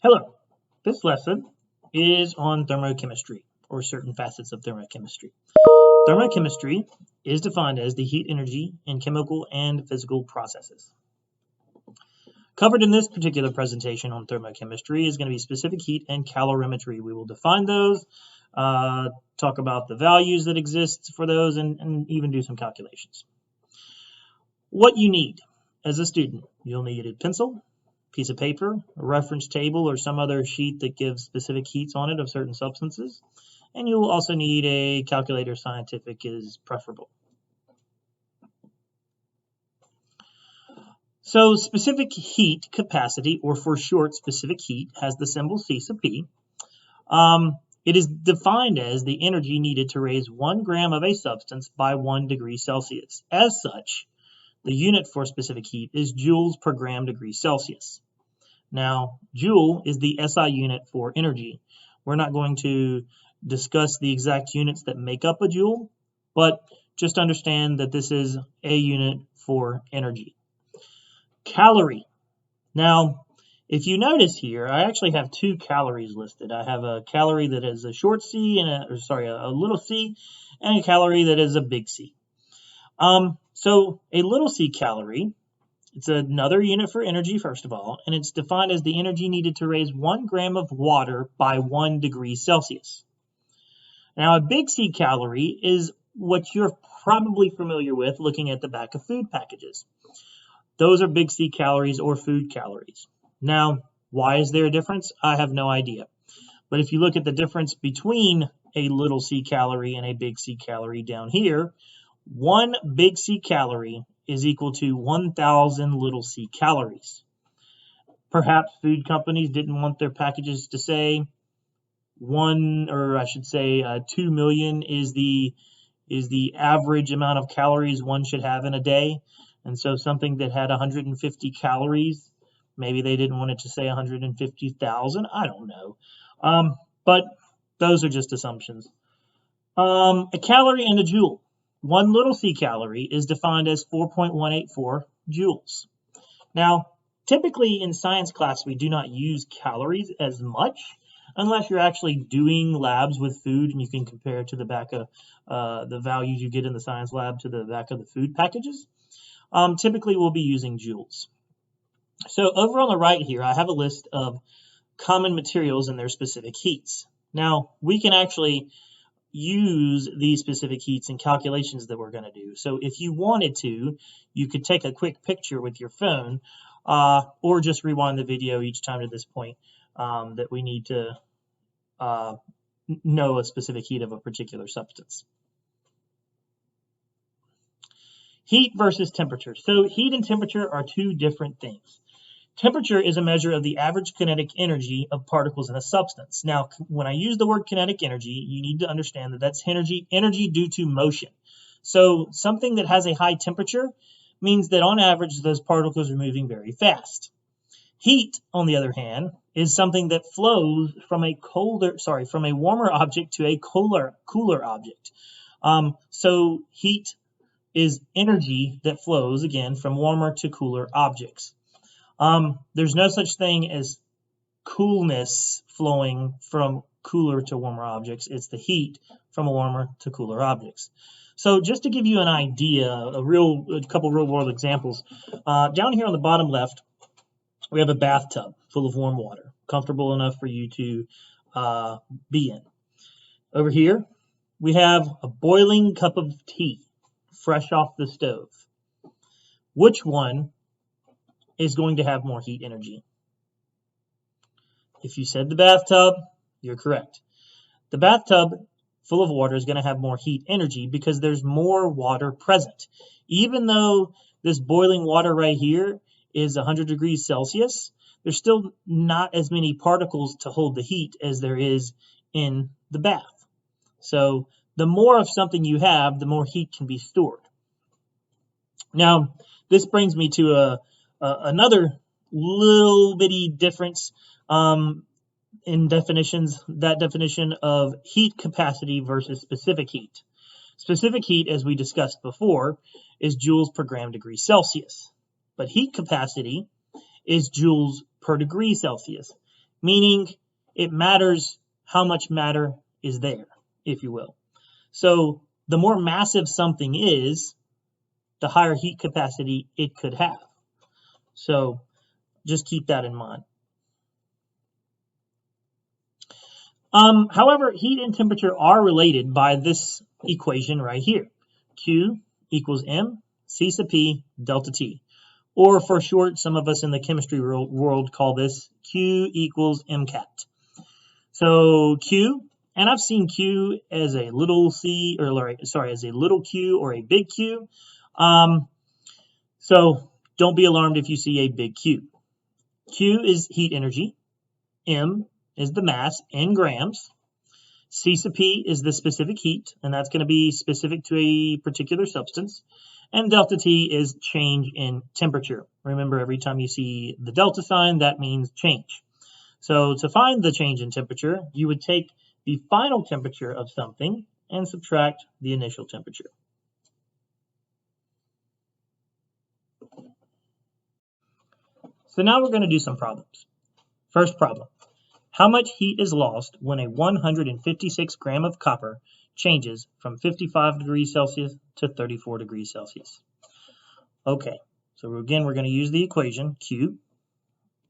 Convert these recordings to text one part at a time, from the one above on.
Hello, this lesson is on thermochemistry, or certain facets of thermochemistry. Thermochemistry is defined as the heat energy in chemical and physical processes. Covered in this particular presentation on thermochemistry is going to be specific heat and calorimetry. We will define those, talk about the values that exist for those, and even do some calculations. What you need as a student: you'll need a pencil, piece of paper, a reference table, or some other sheet that gives specific heats on it of certain substances. And you will also need a calculator. Scientific is preferable. So specific heat capacity, or for short specific heat, has the symbol C sub P. It is defined as the energy needed to raise 1 gram of a substance by 1 degree Celsius. As such, the unit for specific heat is joules per gram degree Celsius. Now, joule is the SI unit for energy. We're not going to discuss the exact units that make up a joule, but just understand that this is a unit for energy. Calorie. Now, if you notice here, I actually have 2 calories listed. I have a calorie that is a short c and a little c, and a calorie that is a big C. So a little c calorie, it's another unit for energy, first of all, and it's defined as the energy needed to raise 1 gram of water by 1 degree Celsius. Now, a big C calorie is what you're probably familiar with looking at the back of food packages. Those are big C calories or food calories. Now, why is there a difference? I have no idea. But if you look at the difference between a little C calorie and a big C calorie down here, 1 big C calorie is equal to 1,000 little c calories. Perhaps food companies didn't want their packages to say 2 million is the average amount of calories one should have in a day. And so something that had 150 calories, maybe they didn't want it to say 150,000. I don't know. But those are just assumptions. A calorie and a joule. 1 little c calorie is defined as 4.184 joules. Now, typically in science class, we do not use calories as much unless you're actually doing labs with food and you can compare it to the back of the values you get in the science lab to the back of the food packages. Typically, we'll be using joules. So over on the right here, I have a list of common materials and their specific heats. Now, we can actually use these specific heats in calculations that we're going to do. So if you wanted to, you could take a quick picture with your phone, or just rewind the video each time to this point that we need to know a specific heat of a particular substance. Heat versus temperature. So heat and temperature are 2 different things. Temperature is a measure of the average kinetic energy of particles in a substance. Now, when I use the word kinetic energy, you need to understand that that's energy due to motion. So something that has a high temperature means that on average, those particles are moving very fast. Heat, on the other hand, is something that flows from a warmer object to a cooler object. So heat is energy that flows, again, from warmer to cooler objects. There's no such thing as coolness flowing from cooler to warmer objects. It's the heat from warmer to cooler objects. So just to give you an idea, a couple real world examples, down here on the bottom left, we have a bathtub full of warm water, comfortable enough for you to be in. Over here, we have a boiling cup of tea, fresh off the stove. Which one is going to have more heat energy? If you said the bathtub, you're correct. The bathtub full of water is going to have more heat energy because there's more water present. Even though this boiling water right here is 100 degrees Celsius, there's still not as many particles to hold the heat as there is in the bath. So the more of something you have, the more heat can be stored. Now, this brings me to another little bitty difference in definitions, that definition of heat capacity versus specific heat. Specific heat, as we discussed before, is joules per gram degree Celsius. But heat capacity is joules per degree Celsius. meaning it matters how much matter is there, if you will. So the more massive something is, the higher heat capacity it could have. So just keep that in mind. However, heat and temperature are related by this equation right here. Q equals M, C sub P, delta T. Or for short, some of us in the chemistry world call this Q equals MCAT. So Q, and I've seen Q as a little c, or sorry, as a little q or a big Q. So don't be alarmed if you see a big Q. Q is heat energy. M is the mass in grams. C sub P is the specific heat, and that's going to be specific to a particular substance. And delta T is change in temperature. Remember, every time you see the delta sign, that means change. So to find the change in temperature, you would take the final temperature of something and subtract the initial temperature. So now we're going to do some problems. First problem. How much heat is lost when a 156 gram of copper changes from 55 degrees Celsius to 34 degrees Celsius? Okay, so again, we're going to use the equation Q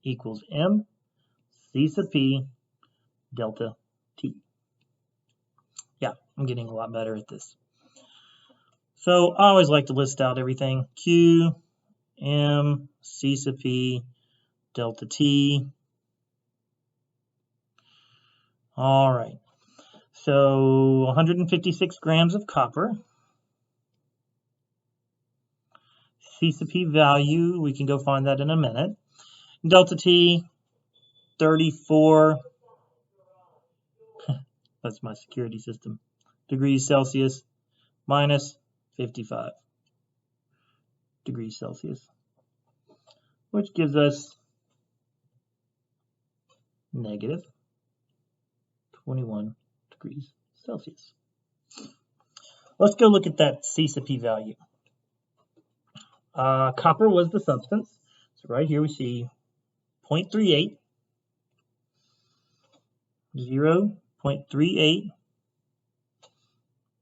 equals M C sub P delta T. Yeah, I'm getting a lot better at this. So I always like to list out everything. Q, M, C sub P, delta T. All right. So 156 grams of copper. C sub P value, we can go find that in a minute. Delta T, 34. That's my security system. Degrees Celsius minus 55 degrees Celsius, which gives us negative 21 degrees Celsius. Let's go look at that C sub P value. Copper was the substance. So right here we see 0.38, 0.38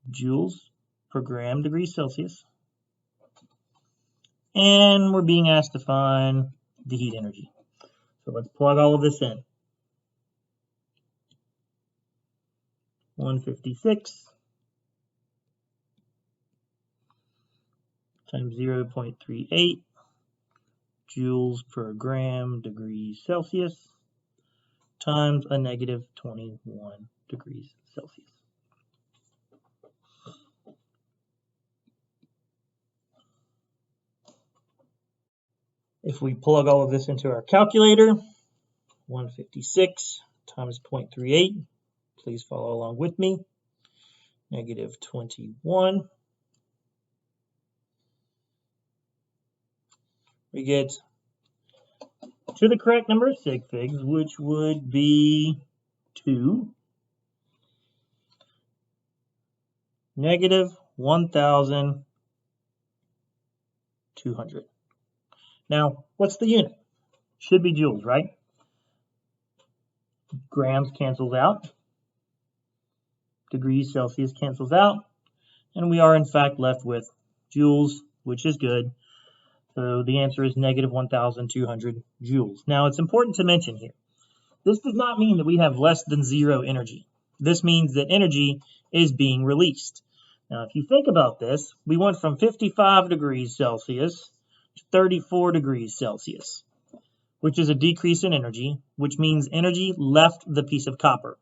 joules per gram degrees Celsius. And we're being asked to find the heat energy. So let's plug all of this in. 156 times 0.38 joules per gram degrees Celsius times a negative 21 degrees Celsius. If we plug all of this into our calculator, 156 times 0.38, please follow along with me, negative 21. We get to the correct number of sig figs, which would be 2, negative 1,200. Now, what's the unit? Should be joules, right? Grams cancels out. Degrees Celsius cancels out. And we are, in fact, left with joules, which is good. So the answer is negative 1,200 joules. Now, it's important to mention here, this does not mean that we have less than zero energy. This means that energy is being released. Now, if you think about this, we went from 55 degrees Celsius to 34 degrees Celsius, which is a decrease in energy, which means energy left the piece of copper.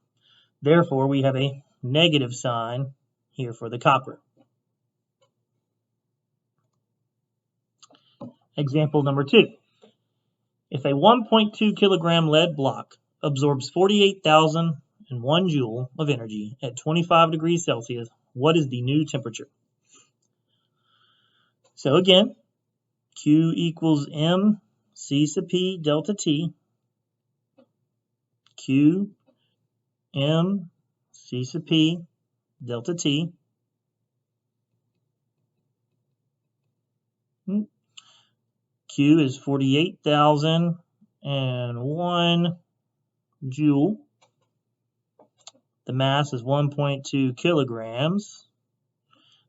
Therefore, we have a negative sign here for the copper. Example number 2. If a 1.2 kilogram lead block absorbs 48,001 joule of energy at 25 degrees Celsius, what is the new temperature? So again, Q equals M C sub P delta T. Q M C sub P delta T. Q is 48,001 joule. The mass is 1.2 kilograms.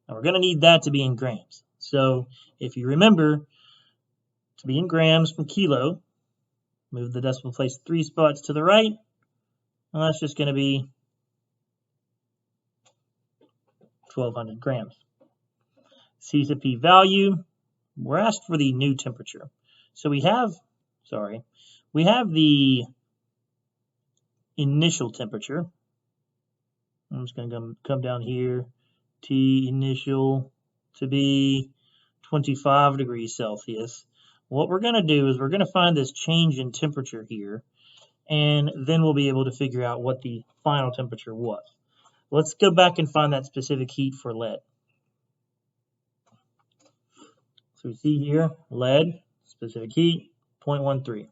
Now we're going to need that to be in grams. So if you remember, to be in grams from kilo, move the decimal place 3 spots to the right, and that's just going to be 1,200 grams. C sub P value, we're asked for the new temperature. So we have the initial temperature. I'm just going to come down here, T initial to be 25 degrees Celsius. What we're going to do is we're going to find this change in temperature here, and then we'll be able to figure out what the final temperature was. Let's go back and find that specific heat for lead. So we see here, lead, specific heat, 0.13.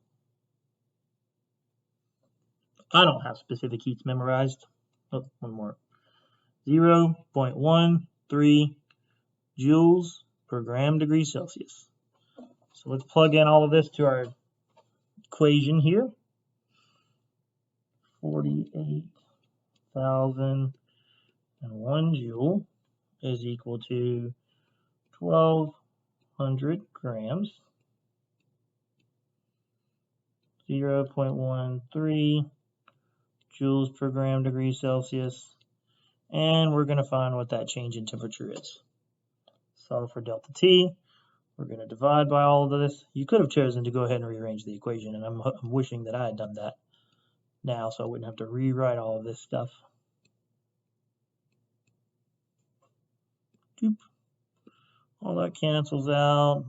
I don't have specific heats memorized. Oh, one more. 0.13 joules per gram degree Celsius. So let's plug in all of this to our equation here. 48,001 joule is equal to 1,200 grams. 0.13 joules per gram degree Celsius. And we're going to find what that change in temperature is. So for delta T, we're going to divide by all of this. You could have chosen to go ahead and rearrange the equation, and I'm wishing that I had done that now so I wouldn't have to rewrite all of this stuff. Doop. All that cancels out.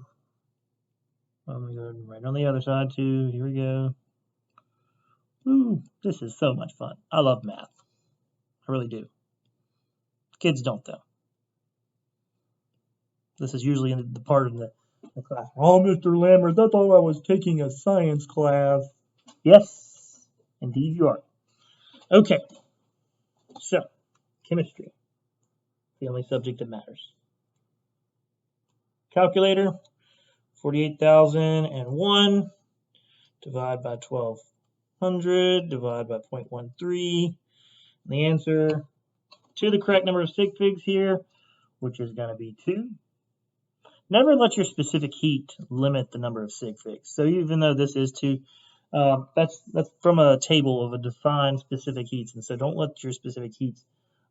I'm going to go right on the other side too. Here we go. Ooh, this is so much fun. I love math. I really do. Kids don't, though. This is usually in the part of the class. Oh, Mr. Lammers, I thought I was taking a science class. Yes, indeed you are. Okay, so chemistry, the only subject that matters. Calculator, 48,001, divide by 1,200, divide by 0.13. The answer to the correct number of sig figs here, which is going to be 2. Never let your specific heat limit the number of sig figs. So even though this is 2, that's from a table of a defined specific heats, and so don't let your specific heats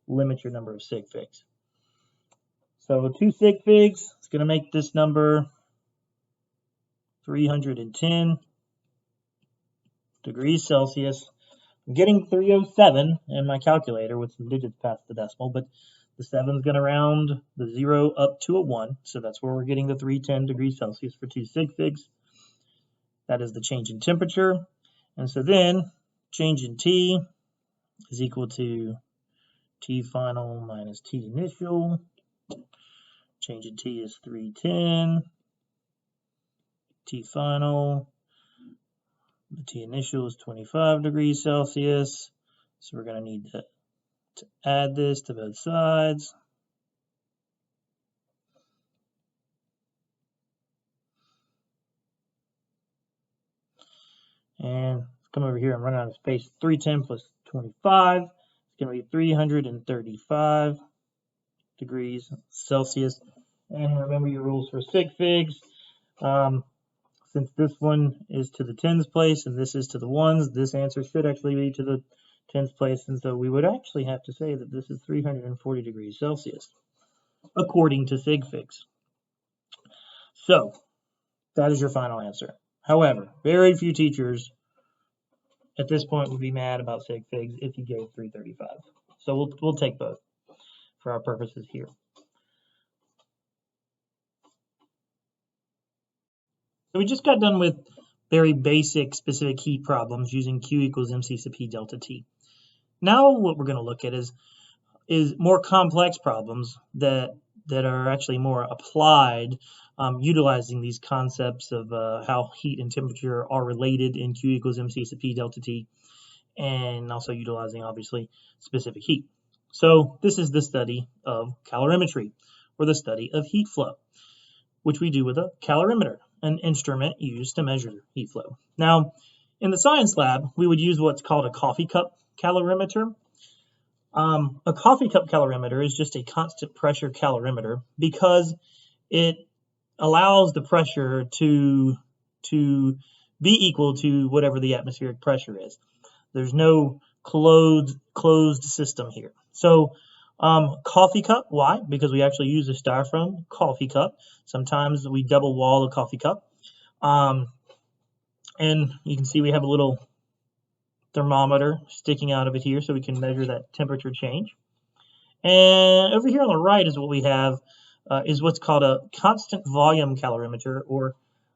limit your number of sig figs. So 2 sig figs is going to make this number 310 degrees Celsius. I'm getting 307 in my calculator with some digits past the decimal, but the 7 is going to round the 0 up to a 1, so that's where we're getting the 310 degrees Celsius for 2 sig figs. That is the change in temperature, and so then change in T is equal to T final minus T initial. Change in T is 310. T final. The T initial is 25 degrees Celsius. So we're going to need to add this to both sides. And come over here and run out of space. 310 plus 25 is going to be 335 degrees Celsius. And remember your rules for sig figs. Since this one is to the tens place and this is to the ones, this answer should actually be to the tens place. And so we would actually have to say that this is 340 degrees Celsius, according to sig figs. So that is your final answer. However, very few teachers at this point would be mad about sig figs if you gave 335. So we'll take both for our purposes here. So we just got done with very basic specific heat problems using Q equals MC sub P delta T. Now what we're going to look at is more complex problems that are actually more applied, utilizing these concepts of how heat and temperature are related in Q equals MC sub P delta T, and also utilizing obviously specific heat. So this is the study of calorimetry, or the study of heat flow, which we do with a calorimeter, an instrument used to measure heat flow. Now, In the science lab, we would use what's called a coffee cup calorimeter. A coffee cup calorimeter is just a constant pressure calorimeter because it allows the pressure to be equal to whatever the atmospheric pressure is. There's no closed system here. So coffee cup, why? Because we actually use a styrofoam coffee cup. Sometimes we double wall a coffee cup. And you can see we have a little thermometer sticking out of it here so we can measure that temperature change. And over here on the right is what we have is what's called a constant volume calorimeter, or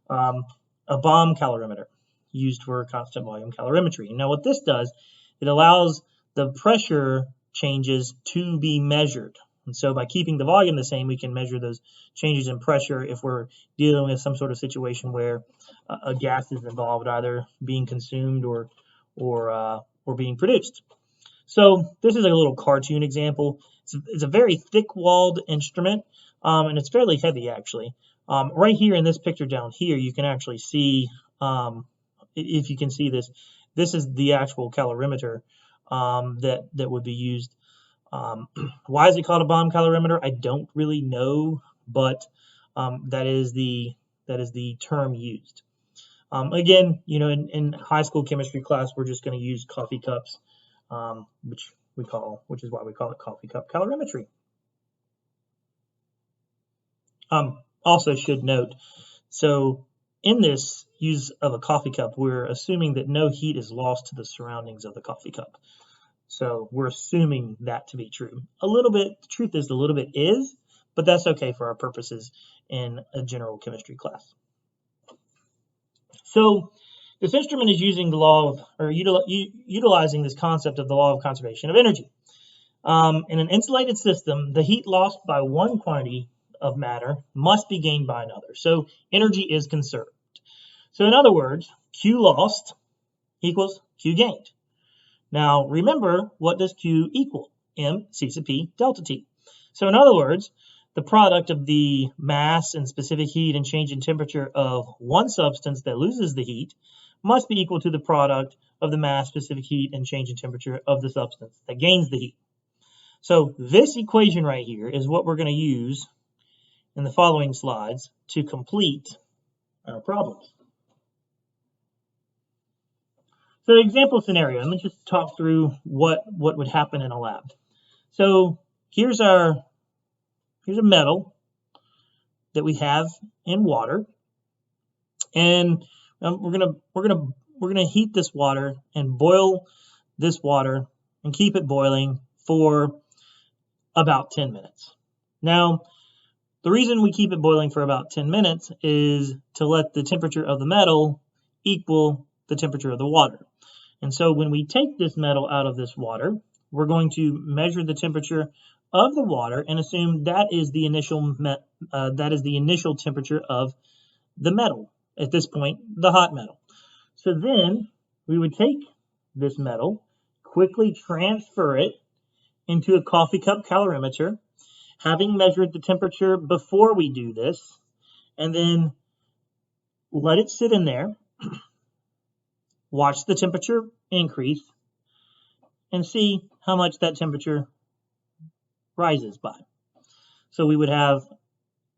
a bomb calorimeter, used for constant volume calorimetry. Now what this does, it allows the pressure changes to be measured. And so by keeping the volume the same, we can measure those changes in pressure if we're dealing with some sort of situation where a gas is involved, either being consumed or being produced. So this is a little cartoon example. It's a very thick-walled instrument, and it's fairly heavy actually. Right here in this picture down here, you can actually see, if you can see this, this is the actual calorimeter that would be used. Why is it called a bomb calorimeter? I don't really know, but that is the term used. Again, you know, in high school chemistry class, we're just going to use coffee cups, which is why we call it coffee cup calorimetry. Also should note, so in this use of a coffee cup, we're assuming that no heat is lost to the surroundings of the coffee cup. So we're assuming that to be true. A little bit, the truth is a little bit is, but that's okay for our purposes in a general chemistry class. So this instrument is using the law of, or utilizing this concept of the law of conservation of energy. In an insulated system, the heat lost by one quantity of matter must be gained by another. So energy is conserved. So in other words, Q lost equals Q gained. Now remember, what does Q equal? MC sub P delta T. So in other words, the product of the mass and specific heat and change in temperature of one substance that loses the heat must be equal to the product of the mass, specific heat, and change in temperature of the substance that gains the heat. So this equation right here is what we're going to use in the following slides to complete our problems. So example scenario, let me just talk through what would happen in a lab. So here's a metal that we have in water, and we're gonna heat this water and boil this water and keep it boiling for about 10 minutes. Now, the reason we keep it boiling for about 10 minutes is to let the temperature of the metal equal the temperature of the water. And so when we take this metal out of this water, we're going to measure the temperature of the water and assume that is the initial temperature of the metal, at this point the hot metal. So then we would take this metal, quickly transfer it into a coffee cup calorimeter, having measured the temperature before we do this, and then let it sit in there, watch the temperature increase, and see how much that temperature rises by. So we would have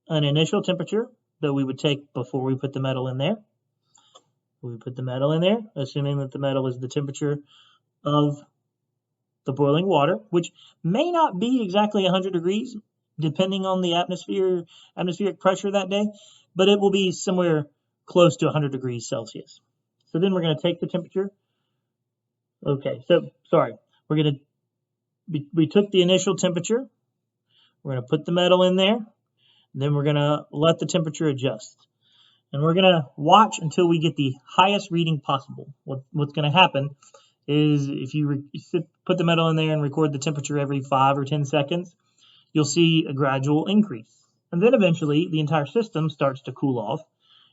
an initial temperature that we would take before we put the metal in there. We put the metal in there, assuming that the metal is the temperature of the boiling water, which may not be exactly 100 degrees, depending on the atmospheric pressure that day, but it will be somewhere close to 100 degrees Celsius. So then we're going to take the temperature. Okay, so sorry, we took the initial temperature. We're going to put the metal in there. Then we're going to let the temperature adjust. And we're going to watch until we get the highest reading possible. What's going to happen is if you put the metal in there and record the temperature every 5 or 10 seconds, you'll see a gradual increase. And then eventually the entire system starts to cool off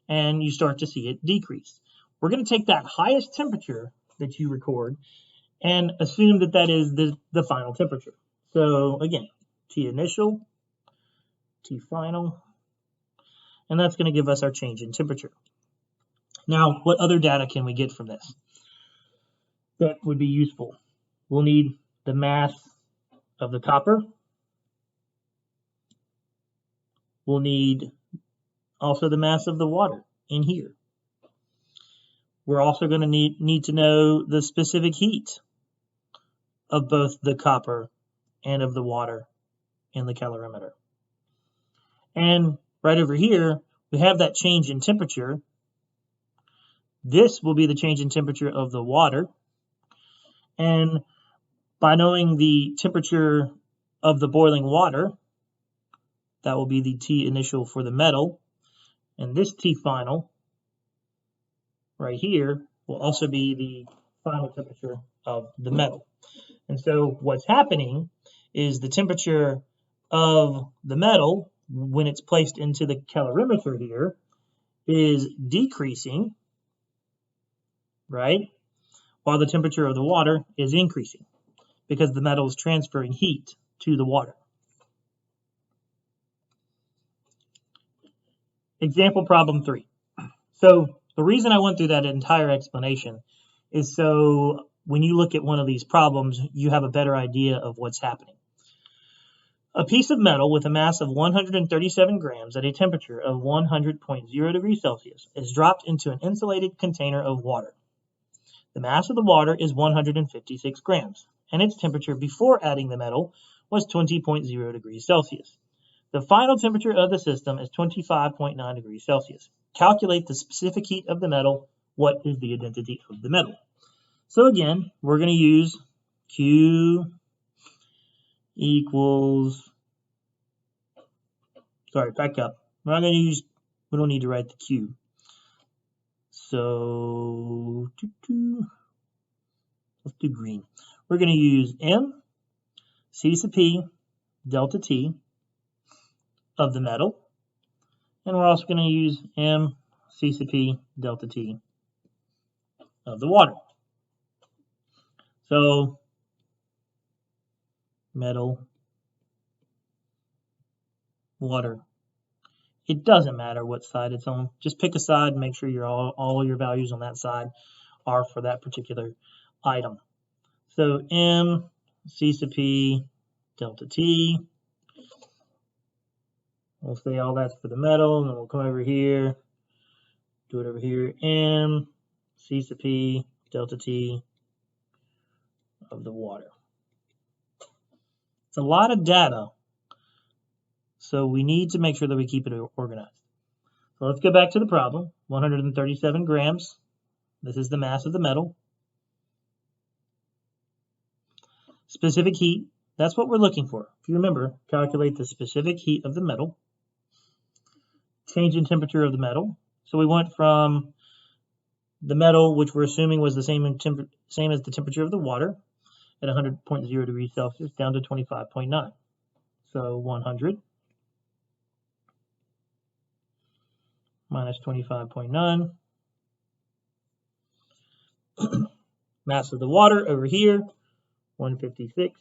and you start to see it decrease. We're going to take that highest temperature that you record and assume that that is the final temperature. So again, T initial, T final, and that's going to give us our change in temperature. Now, what other data can we get from this that would be useful? We'll need the mass of the copper. We'll need also the mass of the water in here. We're also going to need to know the specific heat of both the copper and of the water in the calorimeter. And right over here, we have that change in temperature. This will be the change in temperature of the water. And by knowing the temperature of the boiling water, that will be the T initial for the metal. And this T final right here will also be the final temperature of the metal. And so what's happening is the temperature of the metal, when it's placed into the calorimeter here, is decreasing, right? While the temperature of the water is increasing because the metal is transferring heat to the water. Example problem 3. So the reason I went through that entire explanation is so when you look at one of these problems, you have a better idea of what's happening. A piece of metal with a mass of 137 grams at a temperature of 100.0 degrees Celsius is dropped into an insulated container of water. The mass of the water is 156 grams, and its temperature before adding the metal was 20.0 degrees Celsius. The final temperature of the system is 25.9 degrees Celsius. Calculate the specific heat of the metal. What is the identity of the metal? So again, we're going to use Q equals, back up. We're not going to use, we don't need to write the Q. So let's do green. We're going to use M, C sub P, delta T of the metal. And we're also going to use M, C sub P, delta T of the water. So metal, water. It doesn't matter what side it's on. Just pick a side and make sure all your values on that side are for that particular item. So M, C sub P, delta T. We'll say all that's for the metal, and then we'll come over here, do it over here. M, C sub P, delta T of the water. It's a lot of data, so we need to make sure that we keep it organized. So let's go back to the problem. 137 grams. This is the mass of the metal. Specific heat. That's what we're looking for. If you remember, calculate the specific heat of the metal. Change in temperature of the metal. So we went from the metal, which we're assuming was the same as the temperature of the water at 100.0 degrees Celsius, down to 25.9. So 100 minus 25.9. Mass of the water over here, 156.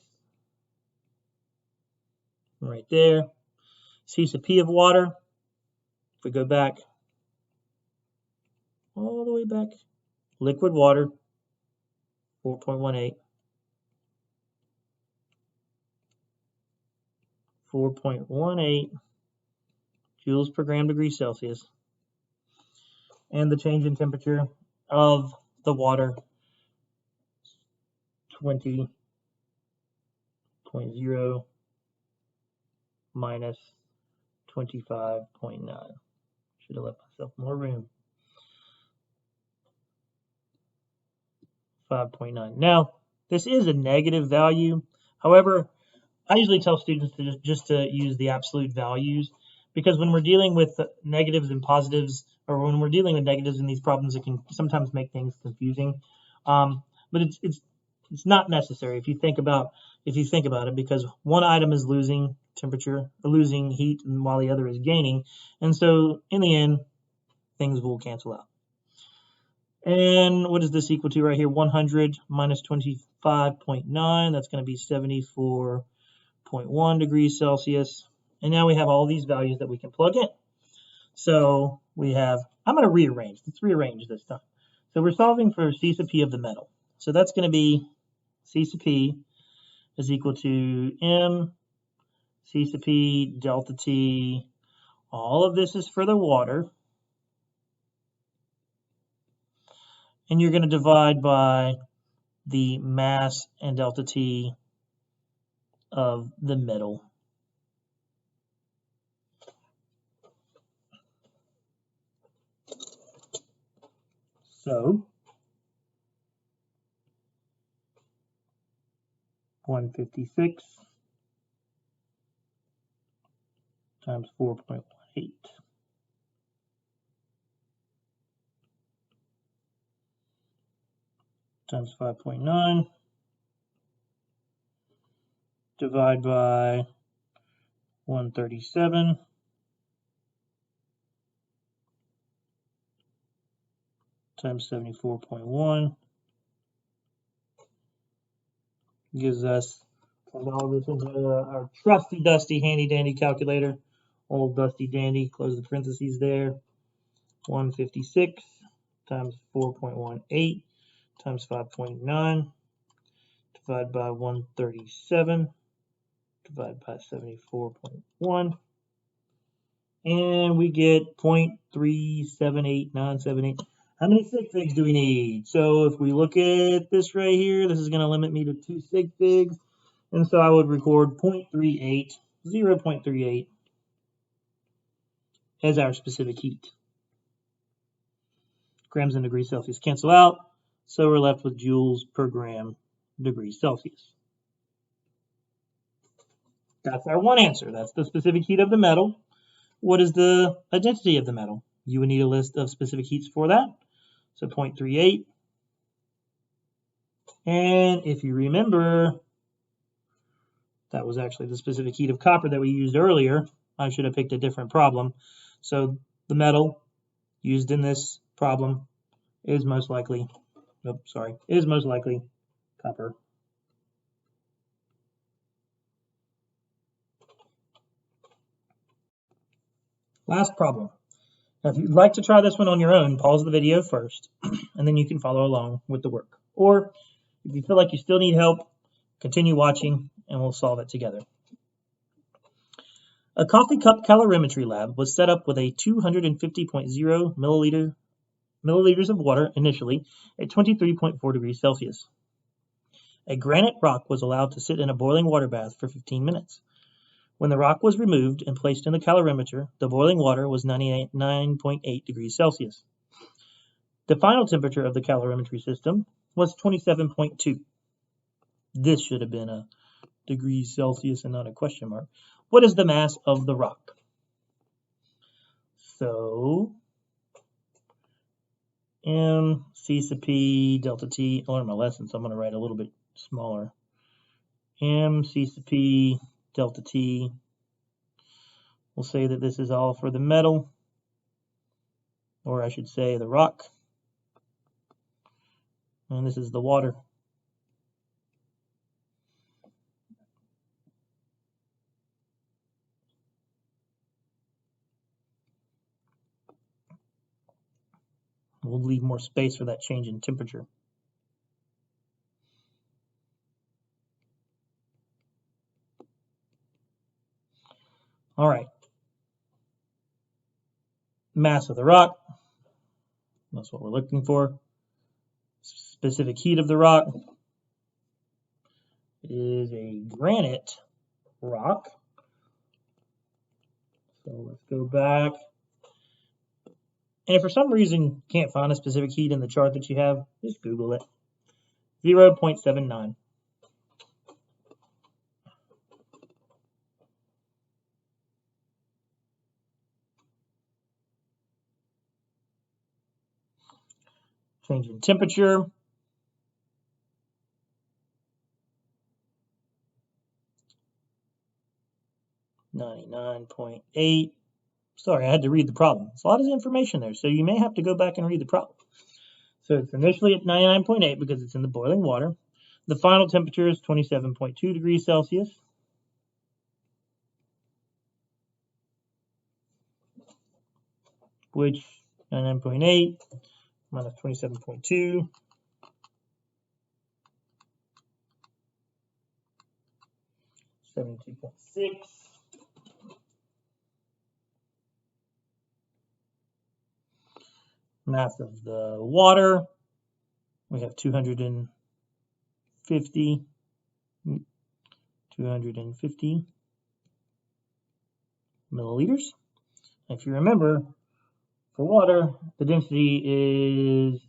Right there. C sub P of water. If we go back, all the way back, liquid water, 4.18. 4.18 joules per gram degree Celsius. And the change in temperature of the water, 20.0 minus 25.9. Should have left myself more room. 5.9. Now, this is a negative value. However, I usually tell students to just to use the absolute values, because when we're dealing with negatives and positives, or when we're dealing with negatives in these problems, it can sometimes make things confusing. But it's not necessary if you think about it, because one item is losing temperature or losing heat, and while the other is gaining, and so in the end, things will cancel out. And what is this equal to right here? 100 minus 25.9. That's going to be 74.1 degrees Celsius. And now we have all these values that we can plug in. So we have I'm going to rearrange. Let's rearrange this time. So we're solving for C sub P of the metal. So that's going to be C sub P is equal to M C sub P delta T. All of this is for the water. And you're going to divide by the mass and delta T of the metal. So 156 times 4.18 times 5.9 divide by 137 times 74.1 gives us, plug all this into our trusty dusty handy dandy calculator, old dusty dandy, close the parentheses there, 156 times 4.18 times 5.9 divided by 137 divided by 74.1, and we get 0.378978. How many sig figs do we need? So if we look at this right here, this is going to limit me to 2 sig figs, and so I would record 0.38, 0.38 as our specific heat. Grams and degrees Celsius cancel out, so we're left with joules per gram degrees Celsius. That's our one answer. That's the specific heat of the metal. What is the identity of the metal? You would need a list of specific heats for that. So 0.38. And if you remember, that was actually the specific heat of copper that we used earlier. I should have picked a different problem. So the metal used in this problem is most likely, copper. Last problem. Now, if you'd like to try this one on your own, pause the video first, and then you can follow along with the work. Or if you feel like you still need help, continue watching, and we'll solve it together. A coffee cup calorimetry lab was set up with a 250.0 milliliters of water initially at 23.4 degrees Celsius. A granite rock was allowed to sit in a boiling water bath for 15 minutes. When the rock was removed and placed in the calorimeter, the boiling water was 99.8 degrees Celsius. The final temperature of the calorimetry system was 27.2. This should have been a degrees Celsius and not a question mark. What is the mass of the rock? So, M, C sub P, delta T. I learned my lesson, so I'm going to write a little bit smaller. M, C sub P, delta T. We'll say that this is all for the metal, or I should say the rock. And this is the water. We'll leave more space for that change in temperature. All right. Mass of the rock. That's what we're looking for. Specific heat of the rock. It is a granite rock. So let's go back. And if for some reason you can't find a specific heat in the chart that you have, just Google it. 0.79. Change in temperature. .8. Sorry, I had to read the problem. It's a lot of information there, so you may have to go back and read the problem. So it's initially at 99.8 because it's in the boiling water. The final temperature is 27.2 degrees Celsius. Which 99.8 minus 27.2. 72.6. Mass of the water, we have 250 milliliters. If you remember, for water, the density is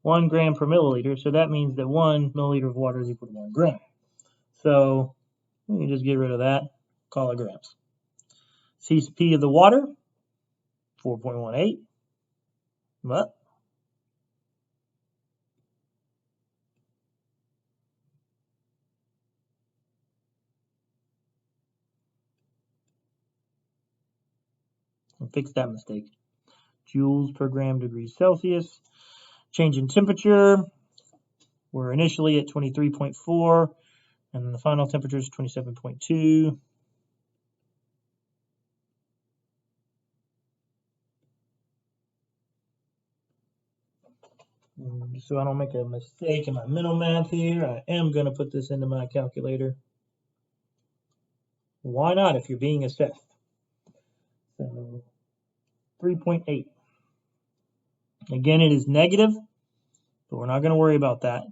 1 gram per milliliter, so that means that 1 milliliter of water is equal to 1 gram. So we can just get rid of that, call it grams. CP of the water, 4.18. But I'll fix that mistake. Joules per gram degrees Celsius. Change in temperature, we're initially at 23.4, and the final temperature is 27.2. So I don't make a mistake in my mental math here, I am going to put this into my calculator. Why not if you're being assessed? So 3.8. Again, it is negative, but we're not going to worry about that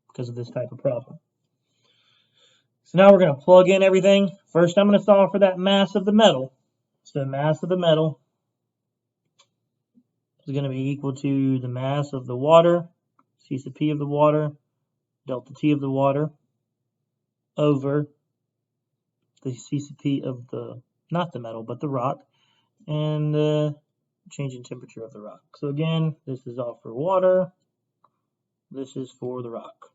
because of this type of problem. So now we're going to plug in everything. First, I'm going to solve for that mass of the metal. So the mass of the metal is going to be equal to the mass of the water, C sub P of the water, delta T of the water, over the C sub P of the, not the metal, but the rock, and the change in temperature of the rock. So again, this is all for water, this is for the rock.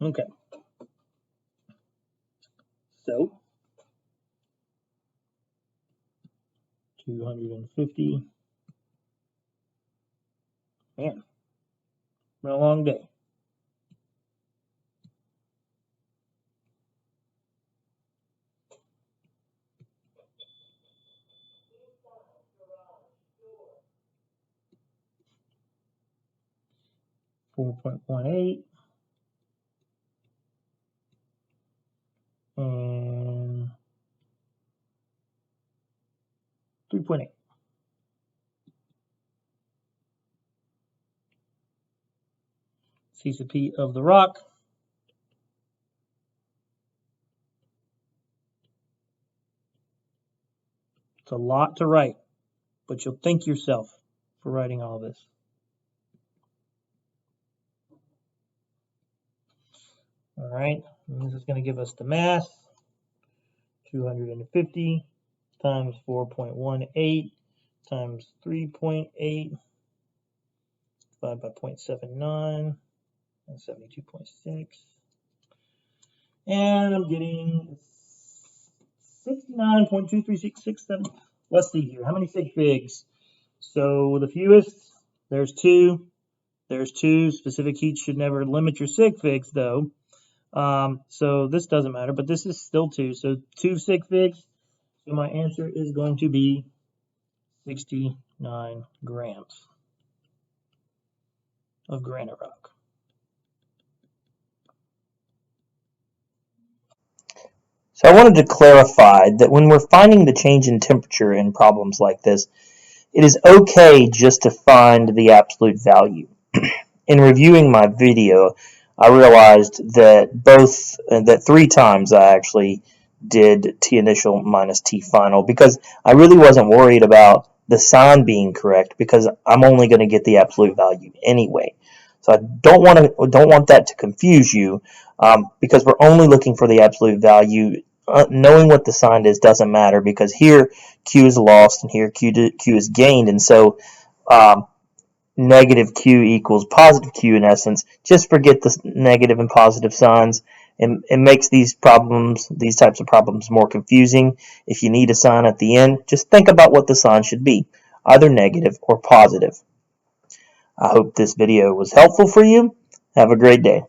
Okay. So 250. Man, been a long day. .18 and 3.8. C sub P of the rock. It's a lot to write, but you'll thank yourself for writing all this. All right, and this is going to give us the mass, 250 times 4.18 times 3.8 divided by 0.79 and 72.6. And I'm getting 69.23667. Let's see here. How many sig figs? So the fewest, there's 2. There's 2. Specific heat should never limit your sig figs, though. So this doesn't matter, but this is still 2. So 2 sig figs. So my answer is going to be 69 grams of granite rock. So I wanted to clarify that when we're finding the change in temperature in problems like this, it is okay just to find the absolute value. In reviewing my video, I realized that that 3 times I actually did T initial minus T final because I really wasn't worried about the sign being correct because I'm only going to get the absolute value anyway. So I don't want that to confuse you because we're only looking for the absolute value. Knowing what the sign is doesn't matter because here Q is lost and here Q is gained, and so negative Q equals positive Q in essence. Just forget the negative and positive signs. And it makes these types of problems more confusing. If you need a sign at the end, just think about what the sign should be, either negative or positive. I hope this video was helpful for you. Have a great day.